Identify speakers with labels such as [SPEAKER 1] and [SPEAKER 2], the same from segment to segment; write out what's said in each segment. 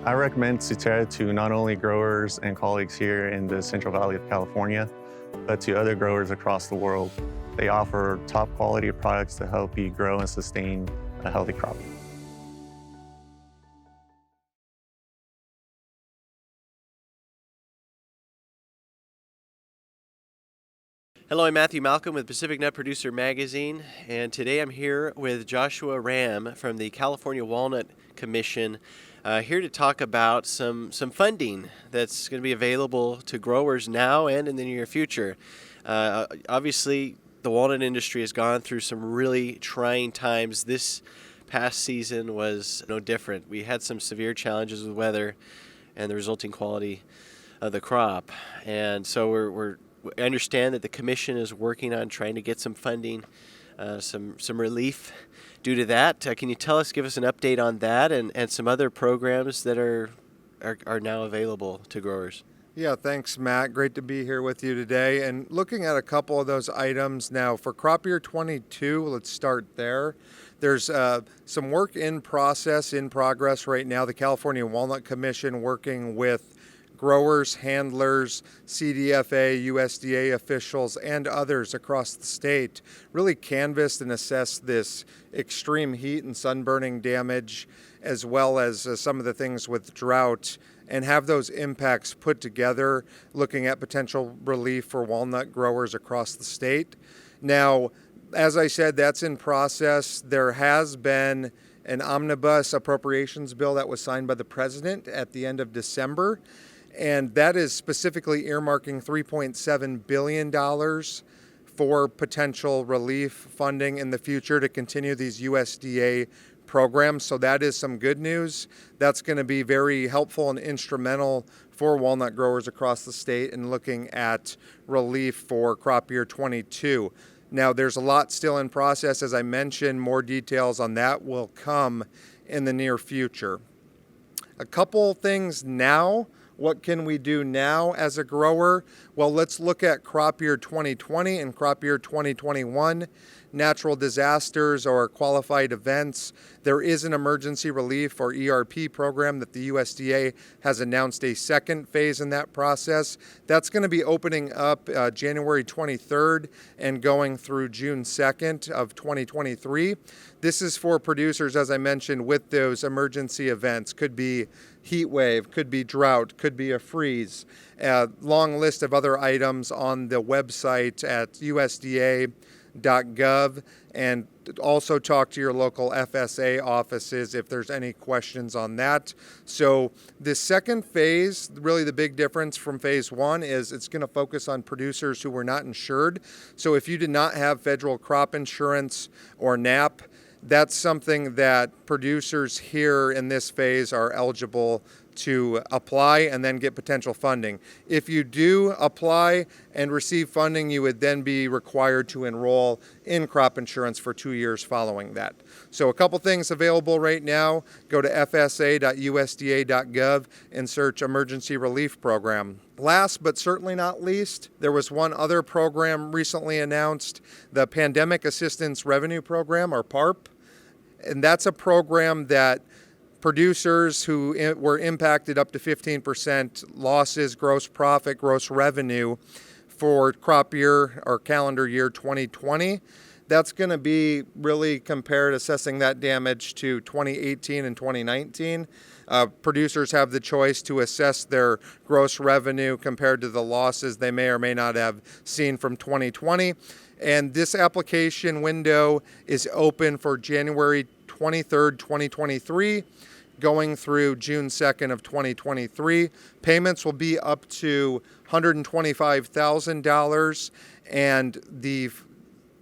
[SPEAKER 1] I recommend Sutera to not only growers and colleagues here in the Central Valley of California, but to other growers across the world. They offer top quality products to help you grow and sustain a healthy crop.
[SPEAKER 2] Hello, I'm Matthew Malcolm with Pacific Nut Producer Magazine, and today I'm here with Joshua Rahm from the California Walnut Commission, here to talk about some funding that's going to be available to growers now and in the near future. Obviously, the walnut industry has gone through some really trying times. This past season was no different. We had some severe challenges with weather and the resulting quality of the crop, and so I understand that the commission is working on trying to get some funding, some relief due to that. Can you give us an update on that and some other programs that are now available to growers?
[SPEAKER 3] Yeah, thanks, Matt. Great to be here with you today. And looking at a couple of those items now, for crop year 22, let's start there. There's some work in progress right now. The California Walnut Commission working with growers, handlers, CDFA, USDA officials, and others across the state really canvassed and assessed this extreme heat and sunburning damage, as well as some of the things with drought, and have those impacts put together, looking at potential relief for walnut growers across the state. Now, as I said, that's in process. There has been an omnibus appropriations bill that was signed by the president at the end of December, and that is specifically earmarking $3.7 billion for potential relief funding in the future to continue these USDA programs. So that is some good news. That's going to be very helpful and instrumental for walnut growers across the state in looking at relief for crop year 22. Now, there's a lot still in process. As I mentioned, more details on that will come in the near future. A couple things now. What can we do now as a grower? Well, let's look at crop year 2020 and crop year 2021. Natural disasters or qualified events. There is an emergency relief or ERP program that the USDA has announced a second phase in that process. That's going to be opening up January 23rd and going through June 2nd of 2023. This is for producers, as I mentioned, with those emergency events. Could be heat wave, could be drought, could be a freeze. A long list of other items on the website at USDA.gov, and also talk to your local FSA offices if there's any questions on that. So the second phase, really the big difference from phase one, is it's going to focus on producers who were not insured. So if you did not have federal crop insurance or NAP, that's something that producers here in this phase are eligible to apply and then get potential funding. If you do apply and receive funding, you would then be required to enroll in crop insurance for 2 years following that. So a couple things available right now. Go to fsa.usda.gov and search Emergency Relief Program. Last but certainly not least, there was one other program recently announced, the Pandemic Assistance Revenue Program, or PARP. And that's a program that producers who were impacted up to 15% losses, gross profit, gross revenue for crop year or calendar year 2020. That's going to be really compared, assessing that damage to 2018 and 2019. Producers have the choice to assess their gross revenue compared to the losses they may or may not have seen from 2020. And this application window is open for January 23rd, 2023, going through June 2nd of 2023. Payments will be up to $125,000, and the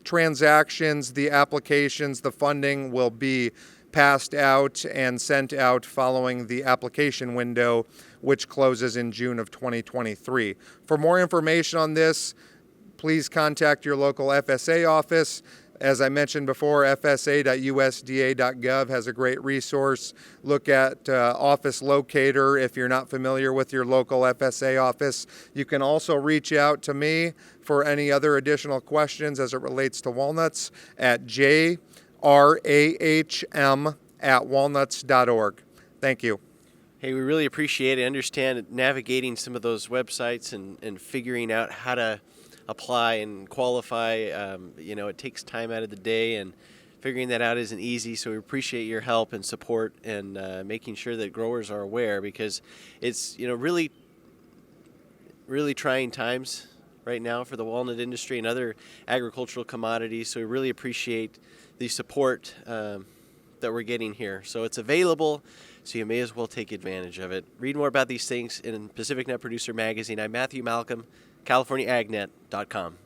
[SPEAKER 3] transactions, the applications, the funding will be passed out and sent out following the application window, which closes in June of 2023. For more information on this, please contact your local FSA office. As I mentioned before, fsa.usda.gov has a great resource. Look at Office Locator if you're not familiar with your local FSA office. You can also reach out to me for any other additional questions as it relates to walnuts at jrahm@walnuts.org. Thank you.
[SPEAKER 2] Hey, we really appreciate it. Understand navigating some of those websites and figuring out how to apply and qualify. It takes time out of the day, and figuring that out isn't easy. So we appreciate your help and support and making sure that growers are aware, because it's really, really trying times right now for the walnut industry and other agricultural commodities. So we really appreciate the support that we're getting here. So it's available, so you may as well take advantage of it. Read more about these things in Pacific Net Producer Magazine. I'm Matthew Malcolm, CaliforniaAgNet.com.